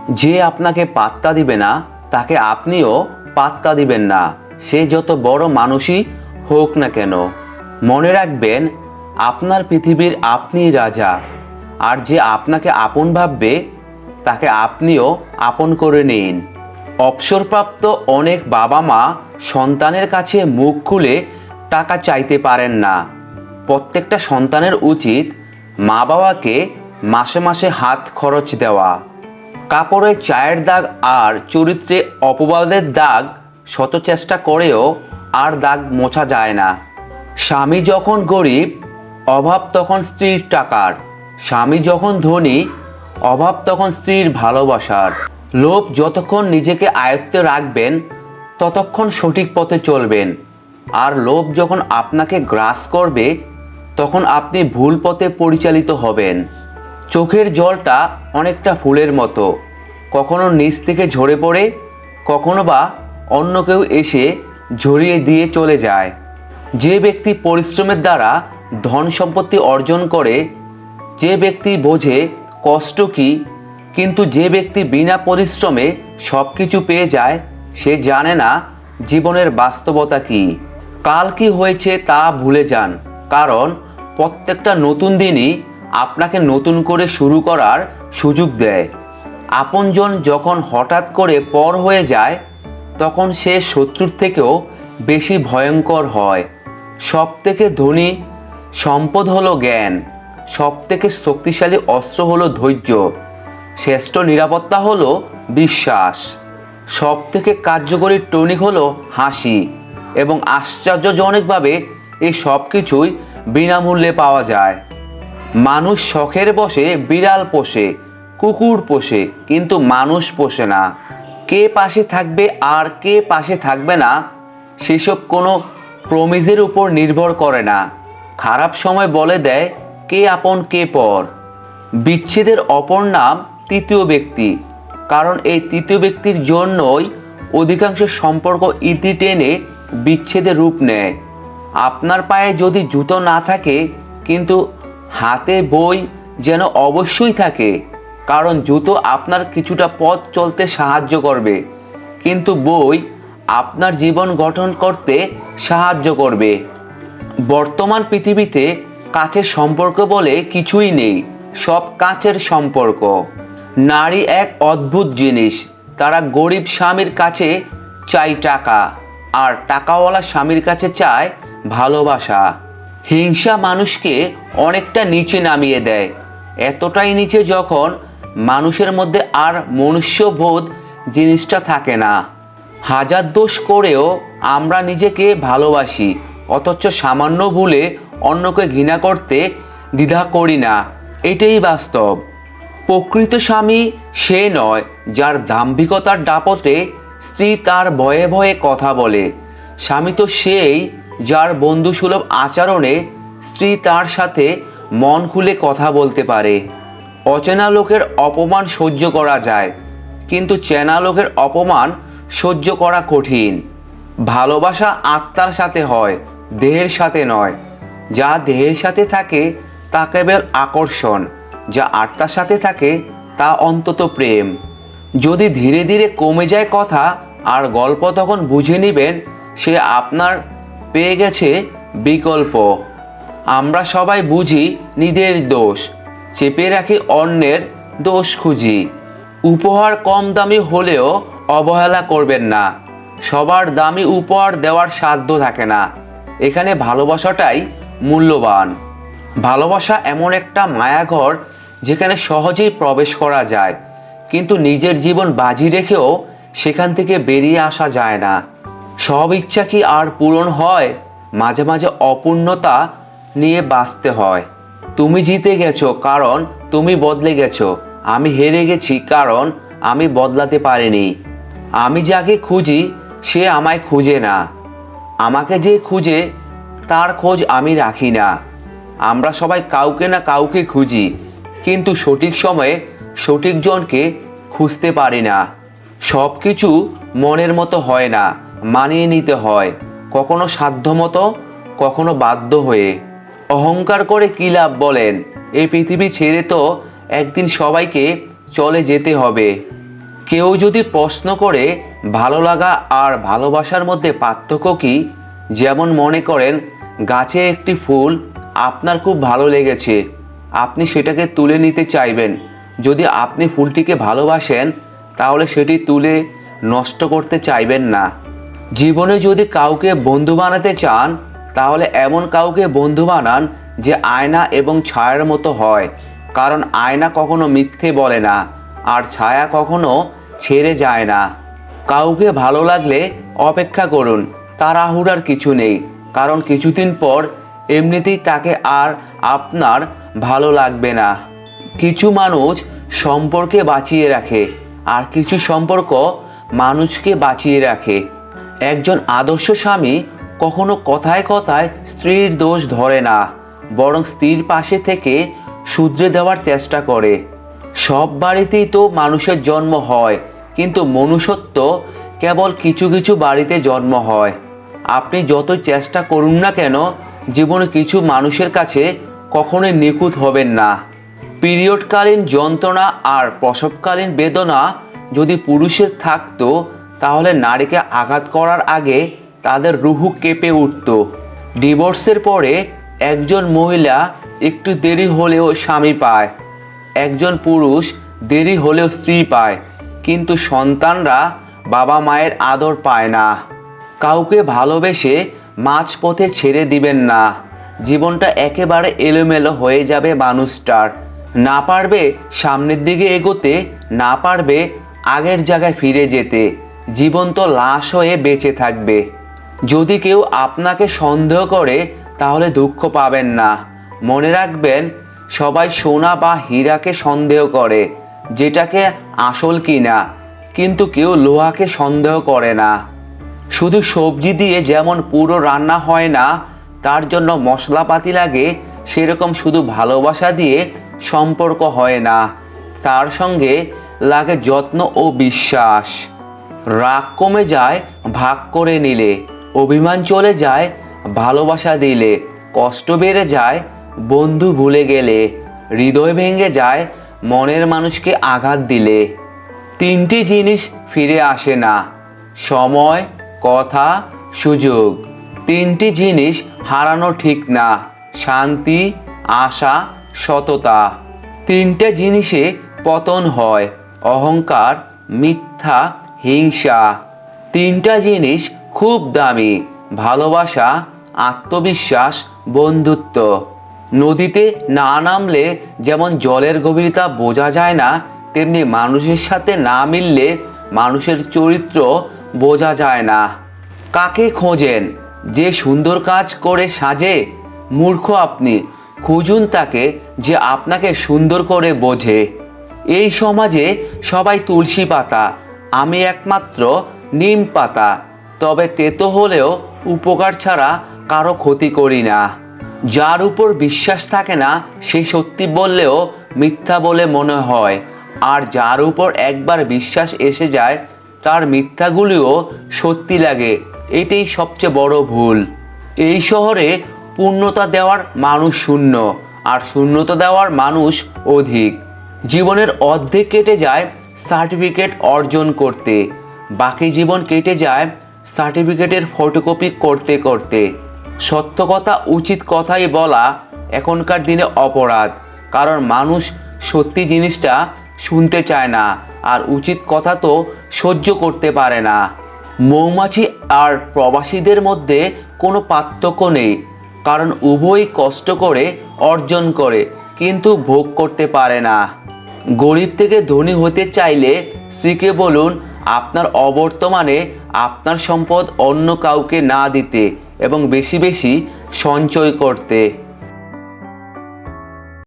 যে আপনাকে পাত্তা দিবে না তাকে আপনিও পাত্তা দিবেন না, সে যত বড় মানুষই হোক না কেন। মনে রাখবেন, আপনার পৃথিবীর আপনিই রাজা। আর যে আপনাকে আপন ভাববে তাকে আপনিও আপন করে নিন। অবসরপ্রাপ্ত অনেক বাবা মা সন্তানের কাছে মুখ খুলে টাকা চাইতে পারেন না। প্রত্যেকটা সন্তানের উচিত মা বাবাকে মাসে মাসে হাত খরচ দেওয়া। কাপড়ে চায়ের দাগ আর চরিত্রে অপবাদের দাগ শত চেষ্টা করেও আর দাগ মোছা যায় না। স্বামী যখন গরিব, অভাব তখন স্ত্রীর টাকার। স্বামী যখন ধনী, অভাব তখন স্ত্রীর ভালোবাসার। লোভ যতক্ষণ নিজেকে আয়ত্তে রাখবেন ততক্ষণ সঠিক পথে চলবেন, আর লোভ যখন আপনাকে গ্রাস করবে তখন আপনি ভুল পথে পরিচালিত হবেন। চোখের জলটা অনেকটা ফুলের মতো, কখনো নিচ থেকে ঝরে পড়ে, কখনো বা অন্য কেউ এসে ঝরিয়ে দিয়ে চলে যায়। যে ব্যক্তি পরিশ্রমের দ্বারা ধন সম্পত্তি অর্জন করে, যে ব্যক্তি বোঝে কষ্ট কী, কিন্তু যে ব্যক্তি বিনা পরিশ্রমে সব কিছু পেয়ে যায়, সে জানে না জীবনের বাস্তবতা কী। কাল কি হয়েছে তা ভুলে যান, কারণ প্রত্যেকটা নতুন দিনই আপনাকে নতুন করে শুরু করার সুযোগ দেয়। আপনজন যখন হঠাৎ করে পর হয়ে যায় তখন সে শত্রুর থেকেও বেশি ভয়ঙ্কর হয়। সবথেকে ধনী সম্পদ হলো জ্ঞান, সবথেকে শক্তিশালী অস্ত্র হলো ধৈর্য, শ্রেষ্ঠ নিরাপত্তা হলো বিশ্বাস, সবথেকে কার্যকরী টনিক হলো হাসি, এবং আশ্চর্যজনকভাবে এই সব কিছুই বিনামূল্যে পাওয়া যায়। মানুষ শখের বশে বিড়াল পোষে, কুকুর পোষে, কিন্তু মানুষ পোষে না। কে পাশে থাকবে আর কে পাশে থাকবে না সেসব কোনো প্রমিজের উপর নির্ভর করে না। খারাপ সময় বলে দেয় কে আপন কে পর। বিচ্ছেদের অপর নাম তৃতীয় ব্যক্তি, কারণ এই তৃতীয় ব্যক্তির জন্যই অধিকাংশ সম্পর্ক ইতি টেনে বিচ্ছেদের রূপ নেয়। আপনার পায়ে যদি জুতো না থাকে কিন্তু হাতে বই যেন অবশ্যই থাকে, কারণ জুতো আপনার কিছুটা পথ চলতে সাহায্য করবে, কিন্তু বই আপনার জীবন গঠন করতে সাহায্য করবে। বর্তমান পৃথিবীতে কাছের সম্পর্ক বলে কিছুই নেই, সব কাছের সম্পর্ক। নারী এক অদ্ভুত জিনিস, তারা গরিব স্বামীর কাছে চায় টাকা, আর টাকাওয়ালা স্বামীর কাছে চায় ভালোবাসা। হিংসা মানুষকে অনেকটা নিচে নামিয়ে দেয়, এতটাই নিচে যখন মানুষের মধ্যে আর মনুষ্যবোধ জিনিসটা থাকে না। হাজার দোষ করেও আমরা নিজেকে ভালোবাসি, অথচ সামান্য ভুলে অন্যকে ঘৃণা করতে দ্বিধা করি না। এটাই বাস্তব। প্রকৃত স্বামী সে নয় যার দাম্ভিকতার দাপটে স্ত্রী তার ভয়ে ভয়ে কথা বলে। স্বামী তো সেই যার বন্ধুসুলভ আচরণে স্ত্রী তার সাথে মন খুলে কথা বলতে পারে। অচেনা লোকের অপমান সহ্য করা যায়, কিন্তু চেনা লোকের অপমান সহ্য করা কঠিন। ভালোবাসা আত্মার সাথে হয়, দেহের সাথে নয়। যা দেহের সাথে থাকে তা কেবল আকর্ষণ, যা আত্মার সাথে থাকে তা অন্তত প্রেম। যদি ধীরে ধীরে কমে যায় কথা আর গল্প, তখন বুঝে নেবেন সে আপনার পেয়ে গেছে বিকল্প। আমরা সবাই বুঝি নিজের দোষ, চেপে রাখি অন্যের দোষ খুঁজি। উপহার কম দামি হলেও অবহেলা করবেন না, সবার দামি উপহার দেওয়ার সাধ্য থাকে না। এখানে ভালোবাসাটাই মূল্যবান। ভালোবাসা এমন একটা মায়াঘর যেখানে সহজেই প্রবেশ করা যায়, কিন্তু নিজের জীবন বাজি রেখেও সেখান থেকে বেরিয়ে আসা যায় না। সব ইচ্ছা কি আর পূরণ হয়? মাঝে মাঝে অপূর্ণতা নিয়ে বাঁচতে হয়। তুমি জিতে গেছো কারণ তুমি বদলে গেছো, আমি হেরে গেছি কারণ আমি বদলাতে পারিনি। আমি যাকে খুঁজি সে আমায় খুঁজে না, আমাকে যে খুঁজে তার খোঁজ আমি রাখি না। আমরা সবাই কাউকে না কাউকে খুঁজি, কিন্তু সঠিক সময়ে সঠিক জনকে খুঁজতে পারি না। সব কিছু মনের মতো হয় না, মানিয়ে নিতে হয়, কখনো সাধ্যমতো, কখনো বাধ্য হয়ে। অহংকার করে কী লাভ বলেন? এই পৃথিবী ছেড়ে তো একদিন সবাইকে চলে যেতে হবে। কেউ যদি প্রশ্ন করে ভালো লাগা আর ভালোবাসার মধ্যে পার্থক্য কী, যেমন মনে করেন গাছে একটি ফুল আপনার খুব ভালো লেগেছে, আপনি সেটাকে তুলে নিতে চাইবেন। যদি আপনি ফুলটিকে ভালোবাসেন তাহলে সেটি তুলে নষ্ট করতে চাইবেন না। জীবনে যদি কাউকে বন্ধু বানাতে চান তাহলে এমন কাউকে বন্ধু বানান যে আয়না এবং ছায়ার মতো হয়, কারণ আয়না কখনো মিথ্যে বলে না আর ছায়া কখনো ছেড়ে যায় না। কাউকে ভালো লাগলে অপেক্ষা করুন, তাড়াহুড়ার কিছু নেই, কারণ কিছুদিন পর এমনিতেই তাকে আর আপনার ভালো লাগবে না। কিছু মানুষ সম্পর্কে বাঁচিয়ে রাখে আর কিছু সম্পর্ক মানুষকে বাঁচিয়ে রাখে। একজন আদর্শ স্বামী কখনো কথায় কথায় স্ত্রীর দোষ ধরে না, বরং স্ত্রীর পাশে থেকে শুধরে দেওয়ার চেষ্টা করে। সব বাড়িতেই তো মানুষের জন্ম হয়, কিন্তু মনুষ্যত্ব কেবল কিছু কিছু বাড়িতে জন্ম হয়। আপনি যত চেষ্টা করুন না কেন, জীবনে কিছু মানুষের কাছে কখনোই নিখুঁত হবেন না। পিরিয়ডকালীন যন্ত্রণা আর প্রসবকালীন বেদনা যদি পুরুষের থাকতো তাহলে নারীকে আঘাত করার আগে তাদের রুহু কেঁপে উঠত। ডিভোর্সের পরে একজন মহিলা একটু দেরি হলেও স্বামী পায়, একজন পুরুষ দেরি হলেও স্ত্রী পায়, কিন্তু সন্তানরা বাবা মায়ের আদর পায় না। কাউকে ভালোবেসে মাঝপথে ছেড়ে দিবেন না, জীবনটা একেবারে এলোমেলো হয়ে যাবে মানুষটার। না পারবে সামনের দিকে এগোতে, না পারবে আগের জায়গায় ফিরে যেতে, জীবন তো লাশ হয়ে বেঁচে থাকবে। যদি কেউ আপনাকে সন্দেহ করে তাহলে দুঃখ পাবেন না। মনে রাখবেন, সবাই সোনা বা হীরাকে সন্দেহ করে, যেটাকে আসল কিনা, কিন্তু কেউ লোহাকে সন্দেহ করে না। শুধু সবজি দিয়ে যেমন পুরো রান্না হয় না, তার জন্য মশলাপাতি লাগে, সেরকম শুধু ভালোবাসা দিয়ে সম্পর্ক হয় না, তার সঙ্গে লাগে যত্ন ও বিশ্বাস। রাগ কমে যায় ভাগ করে নিলে, অভিমান চলে যায় ভালোবাসা দিলে, কষ্ট বেড়ে যায় বন্ধু ভুলে গেলে, হৃদয় ভেঙে যায় মনের মানুষকে আঘাত দিলে। তিনটি জিনিস ফিরে আসে না: সময়, কথা, সুযোগ। তিনটি জিনিস হারানো ঠিক না: শান্তি, আশা, সততা। তিনটে জিনিসে পতন হয়: অহংকার, মিথ্যা, হিংসা। তিনটা জিনিস খুব দামি: ভালোবাসা, আত্মবিশ্বাস, বন্ধুত্ব। নদীতে না নামলে যেমন জলের গভীরতা বোঝা যায় না, তেমনি মানুষের সাথে না মিললে মানুষের চরিত্র বোঝা যায় না। কাকে খোঁজেন? যে সুন্দর কাজ করে সাজে? মূর্খ আপনি, খুঁজুন তাকে যে আপনাকে সুন্দর করে বোঝে। এই সমাজে সবাই তুলসী পাতা, আমি একমাত্র নিম পাতা, তবে তেতো হলেও উপকার ছাড়া কারো ক্ষতি করি না। যার উপর বিশ্বাস থাকে না সে সত্যি বললেও মিথ্যা বলে মনে হয়, আর যার উপর একবার বিশ্বাস এসে যায় তার মিথ্যাগুলিও সত্যি লাগে। এটাই সবচেয়ে বড় ভুল। এই শহরে পূর্ণতা দেওয়ার মানুষ শূন্য, আর শূন্যতা দেওয়ার মানুষ অধিক। জীবনের অর্ধেক কেটে যায় সার্টিফিকেট অর্জন করতে, বাকি জীবন কেটে যায় সার্টিফিকেটের ফটোকপি করতে করতে। সত্য কথা, উচিত কথাই বলা এখনকার দিনে অপরাধ, কারণ মানুষ সত্যি জিনিসটা শুনতে চায় না, আর উচিত কথা তো সহ্য করতে পারে না। মৌমাছি আর প্রবাসীদের মধ্যে কোনো পার্থক্য নেই, কারণ উভয়ই কষ্ট করে অর্জন করে কিন্তু ভোগ করতে পারে না। গরিব থেকে ধনী হতে চাইলে স্ত্রীকে বলুন আপনার অবর্তমানে আপনার সম্পদ অন্য কাউকে না দিতে এবং বেশি বেশি সঞ্চয় করতে।